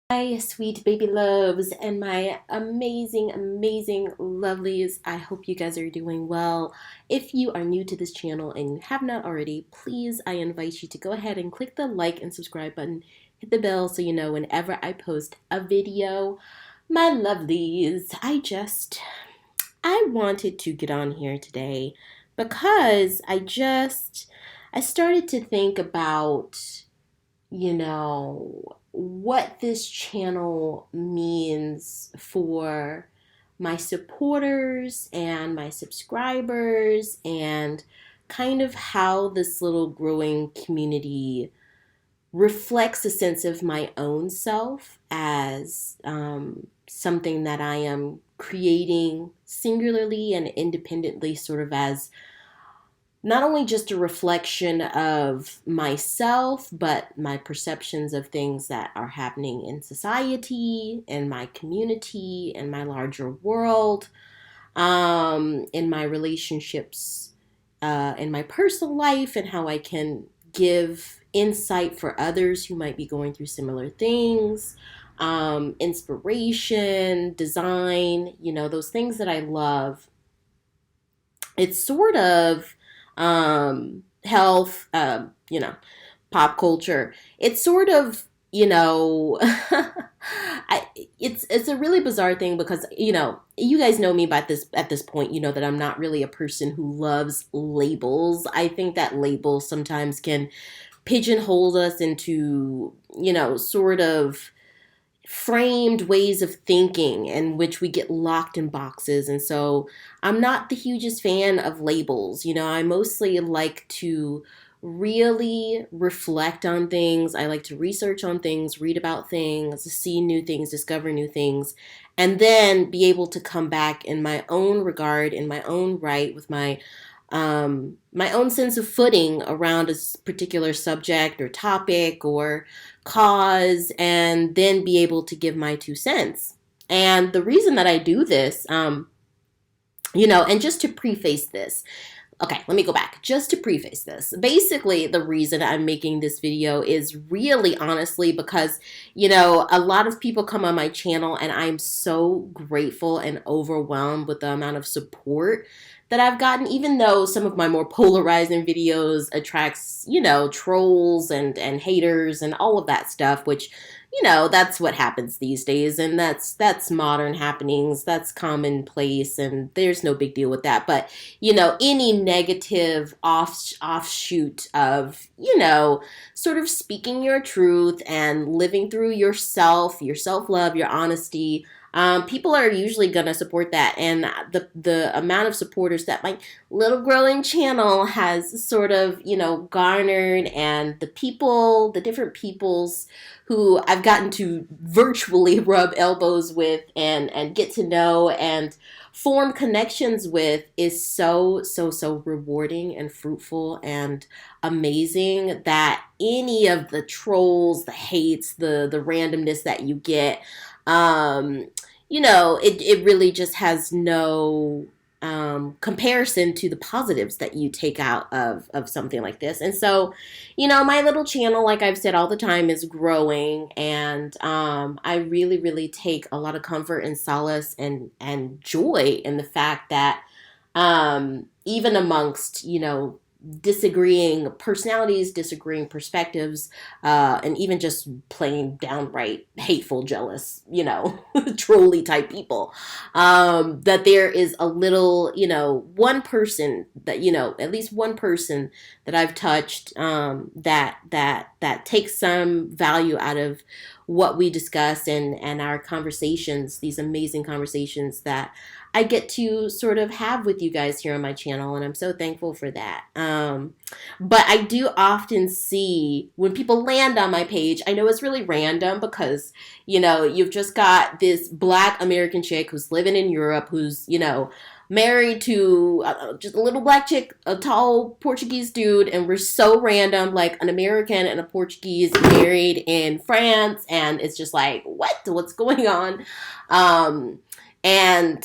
Hi, sweet baby loves and my amazing, amazing lovelies. I hope you guys are doing well. If you are new to this channel and you have not already, please, I invite you to go ahead and click the like and subscribe button. Hit the bell so you know whenever I post a video. My lovelies, I wanted to get on here today because I started to think about what this channel means for my supporters and my subscribers, and kind of how this little growing community reflects a sense of my own self as something that I am creating singularly and independently, sort of as not only just a reflection of myself, but my perceptions of things that are happening in society, in my community, in my larger world, in my relationships, in my personal life, and how I can give insight for others who might be going through similar things, inspiration, design, those things that I love. It's sort of health, pop culture. It's sort of, it's a really bizarre thing because you guys know me by this at this point. You know that I'm not really a person who loves labels. I think that labels sometimes can pigeonhole us into sort of framed ways of thinking in which we get locked in boxes. And so I'm not the hugest fan of labels. I mostly like to really reflect on things. I like to research on things, read about things, see new things, discover new things, and then be able to come back in my own regard, in my own right, with my own sense of footing around a particular subject or topic or cause, and then be able to give my 2 cents. And the reason that I do this, and just to preface this, okay, let me go back. Just to preface this, basically, the reason I'm making this video is really honestly because, a lot of people come on my channel and I'm so grateful and overwhelmed with the amount of support that I've gotten, even though some of my more polarizing videos attracts, trolls and haters and all of that stuff, which, that's what happens these days, and that's modern happenings, that's commonplace, and there's no big deal with that. But any negative offshoot of sort of speaking your truth and living through yourself, your self-love, your honesty, people are usually gonna support that. And the amount of supporters that my little growing channel has sort of garnered, and the different peoples who I've gotten to virtually rub elbows with and get to know and form connections with, is so so so rewarding and fruitful and amazing, that any of the trolls, the hates, the randomness that you get, it really just has no comparison to the positives that you take out of something like this. And so, my little channel, like I've said all the time, is growing, and I really, really take a lot of comfort and solace and joy in the fact that even amongst, disagreeing personalities, disagreeing perspectives, and even just plain downright hateful, jealous, trolly type people, that there is a little, one person that, at least one person that I've touched, that takes some value out of what we discuss, and our conversations, these amazing conversations that I get to sort of have with you guys here on my channel, and I'm so thankful for that. But I do often see when people land on my page, I know it's really random because, you've just got this Black American chick who's living in Europe, who's, married to just a little Black chick, a tall Portuguese dude, and we're so random, like an American and a Portuguese married in France, and it's just like, what's going on? And,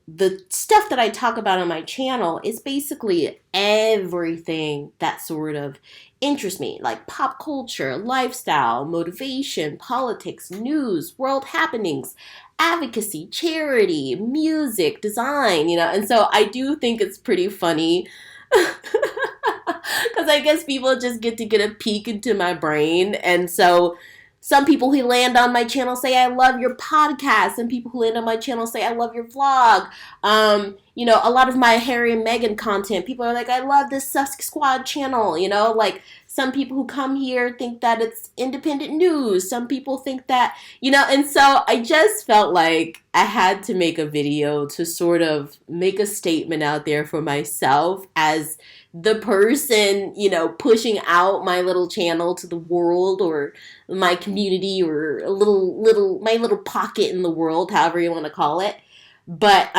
the stuff that I talk about on my channel is basically everything that sort of interests me, like pop culture, lifestyle, motivation, politics, news, world happenings, advocacy, charity, music, design, and so I do think it's pretty funny because I guess people just get to get a peek into my brain. And so some people who land on my channel say, I love your podcast. And people who land on my channel say, I love your vlog. A lot of my Harry and Meghan content, people are like, I love this Susk Squad channel. Like some people who come here think that it's independent news. Some people think that, and so I just felt like I had to make a video to sort of make a statement out there for myself as the person, pushing out my little channel to the world or my community or my little pocket in the world, however you want to call it. But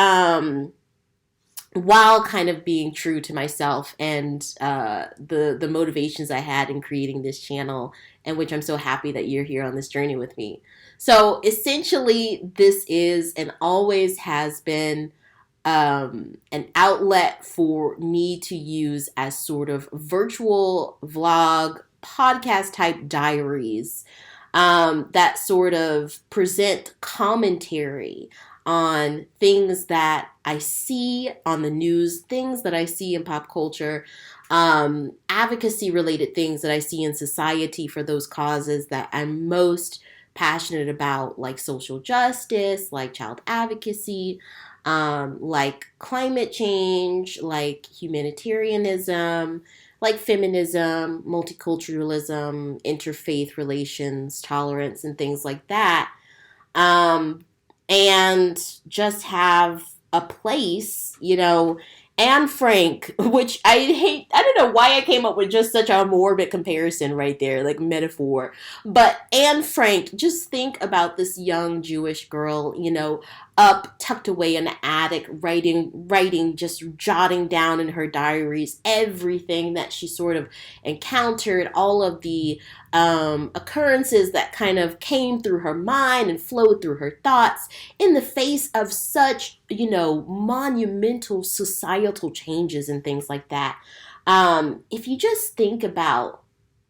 while kind of being true to myself and the motivations I had in creating this channel, and which I'm so happy that you're here on this journey with me. So essentially, this is and always has been an outlet for me to use as sort of virtual vlog, podcast type diaries that sort of present commentary on things that I see on the news, things that I see in pop culture, advocacy related things that I see in society for those causes that I'm most passionate about, like social justice, like child advocacy, like climate change, like humanitarianism, like feminism, multiculturalism, interfaith relations, tolerance, and things like that. And just have a place, Anne Frank, which I hate. I don't know why I came up with just such a morbid comparison right there, like metaphor. But Anne Frank, just think about this young Jewish girl, up tucked away in the attic, writing, just jotting down in her diaries everything that she sort of encountered, all of the occurrences that kind of came through her mind and flowed through her thoughts in the face of such, monumental societal changes and things like that. If you just think about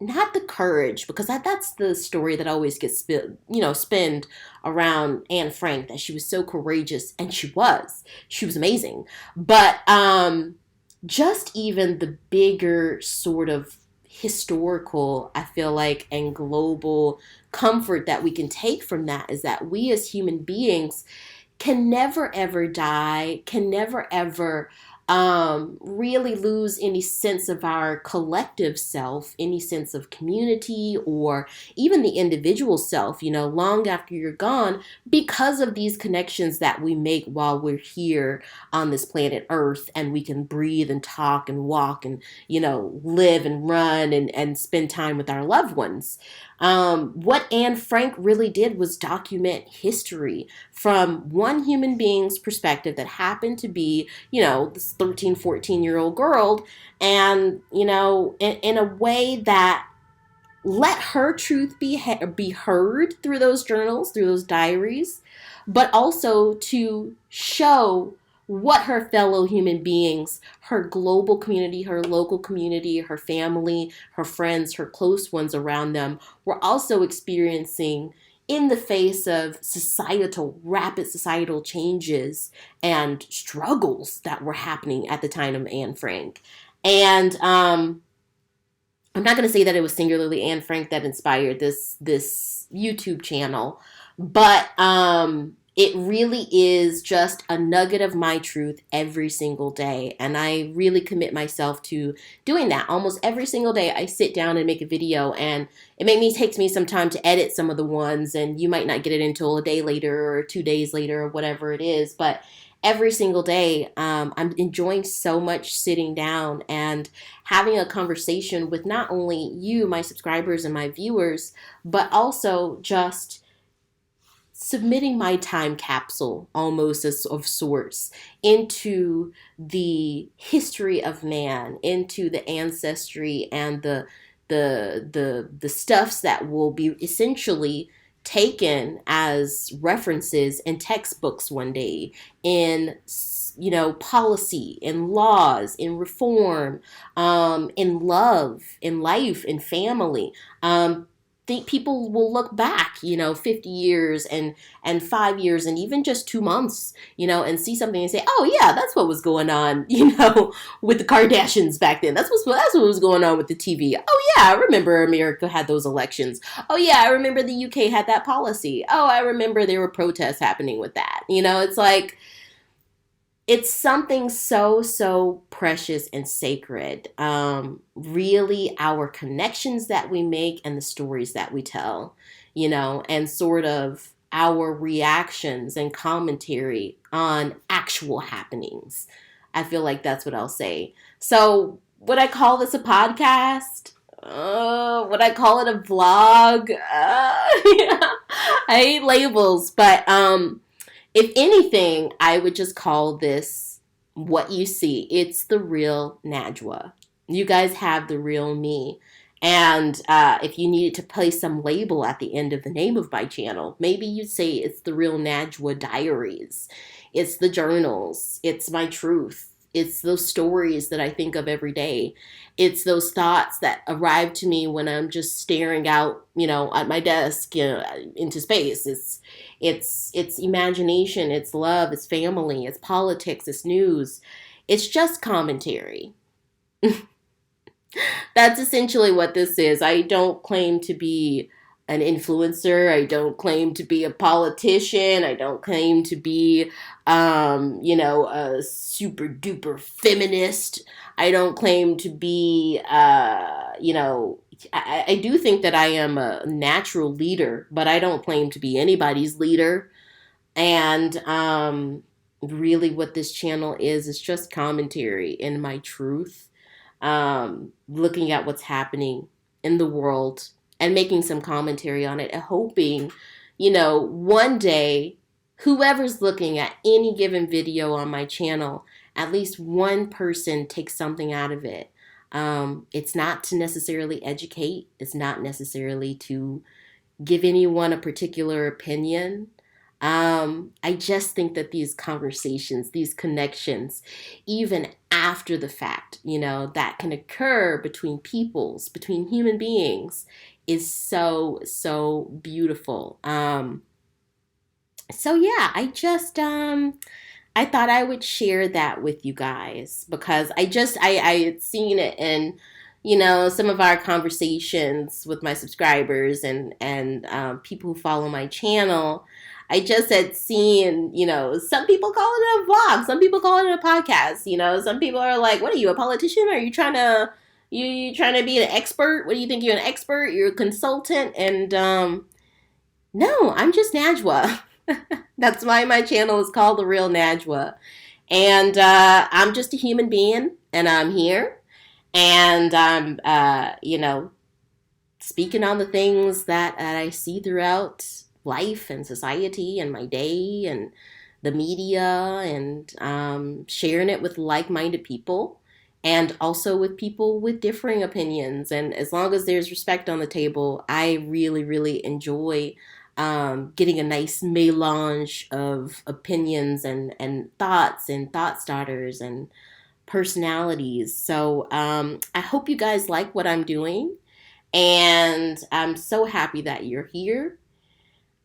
not the courage, because that's the story that always gets spinned around Anne Frank, that she was so courageous, and she was amazing. But just even the bigger sort of historical, I feel like, and global comfort that we can take from that is that we as human beings can never ever die, can never ever really lose any sense of our collective self, any sense of community, or even the individual self, long after you're gone, because of these connections that we make while we're here on this planet Earth, and we can breathe and talk and walk and, live and run and spend time with our loved ones. What Anne Frank really did was document history from one human being's perspective that happened to be, this 13, 14-year-old girl, and, in a way that let her truth be heard through those journals, through those diaries, but also to show what her fellow human beings, her global community, her local community, her family, her friends, her close ones around them were also experiencing in the face of rapid societal changes and struggles that were happening at the time of Anne Frank. And I'm not going to say that it was singularly Anne Frank that inspired this YouTube channel, but it really is just a nugget of my truth every single day. And I really commit myself to doing that. Almost every single day I sit down and make a video, and it takes me some time to edit some of the ones, and you might not get it until a day later or 2 days later or whatever it is. But every single day, I'm enjoying so much sitting down and having a conversation with not only you, my subscribers and my viewers, but also just submitting my time capsule, almost as of sorts, into the history of man, into the ancestry and the stuffs that will be essentially taken as references in textbooks one day, in policy, in laws, in reform, in love, in life, in family. Think people will look back, 50 years and 5 years and even just 2 months, and see something and say, oh yeah, that's what was going on, with the Kardashians back then. That's what was going on with the TV. Oh yeah, I remember America had those elections. Oh yeah, I remember the UK had that policy. Oh, I remember there were protests happening with that. It's like, it's something so, so precious and sacred. Really, our connections that we make and the stories that we tell, and sort of our reactions and commentary on actual happenings. I feel like that's what I'll say. So, would I call this a podcast? Would I call it a vlog? Yeah. I hate labels, but if anything, I would just call this what you see. It's the real Najwa. You guys have the real me. And if you needed to place some label at the end of the name of my channel, maybe you'd say it's the real Najwa Diaries. It's the journals. It's my truth. It's those stories that I think of every day. It's those thoughts that arrive to me when I'm just staring out, at my desk, into space. It's imagination, it's love, it's family, it's politics, it's news. It's just commentary. That's essentially what this is. I don't claim to be an influencer. I don't claim to be a politician. I don't claim to be, a super duper feminist. I don't claim to be, I do think that I am a natural leader, but I don't claim to be anybody's leader. And really what this channel is just commentary in my truth, looking at what's happening in the world and making some commentary on it and hoping, one day, whoever's looking at any given video on my channel, at least one person takes something out of it. It's not to necessarily educate. It's not necessarily to give anyone a particular opinion. I just think that these conversations, these connections, even after the fact, that can occur between peoples, between human beings, is so, so beautiful. So yeah, I thought I would share that with you guys because I had seen it in, some of our conversations with my subscribers and people who follow my channel. I just had seen, some people call it a vlog, some people call it a podcast, some people are like, what are you, a politician? Are you trying to, you trying to be an expert? What do you think, you're an expert? You're a consultant? And no, I'm just Najwa. That's why my channel is called The Real Najwa. And I'm just a human being, and I'm here. And I'm, speaking on the things that I see throughout life and society and my day and the media, and sharing it with like-minded people and also with people with differing opinions. And as long as there's respect on the table, I really, really enjoy getting a nice melange of opinions and thoughts and thought starters and personalities. So I hope you guys like what I'm doing, and I'm so happy that you're here.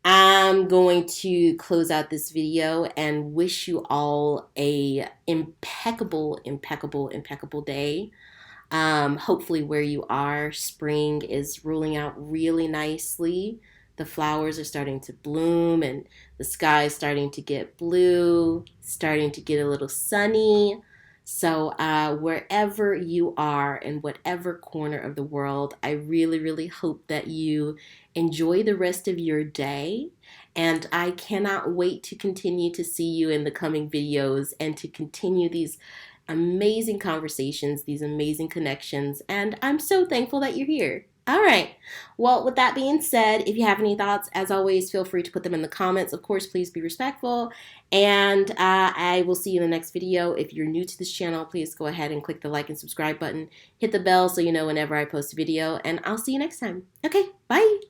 I'm going to close out this video and wish you all a impeccable, impeccable, impeccable day. Hopefully where you are, spring is rolling out really nicely. The flowers are starting to bloom and the sky is starting to get blue, starting to get a little sunny. So wherever you are, in whatever corner of the world, I really, really hope that you enjoy the rest of your day. And I cannot wait to continue to see you in the coming videos and to continue these amazing conversations, these amazing connections. And I'm so thankful that you're here. All right. Well, with that being said, if you have any thoughts, as always, feel free to put them in the comments. Of course, please be respectful. And I will see you in the next video. If you're new to this channel, please go ahead and click the like and subscribe button. Hit the bell so you know whenever I post a video. And I'll see you next time. Okay, bye.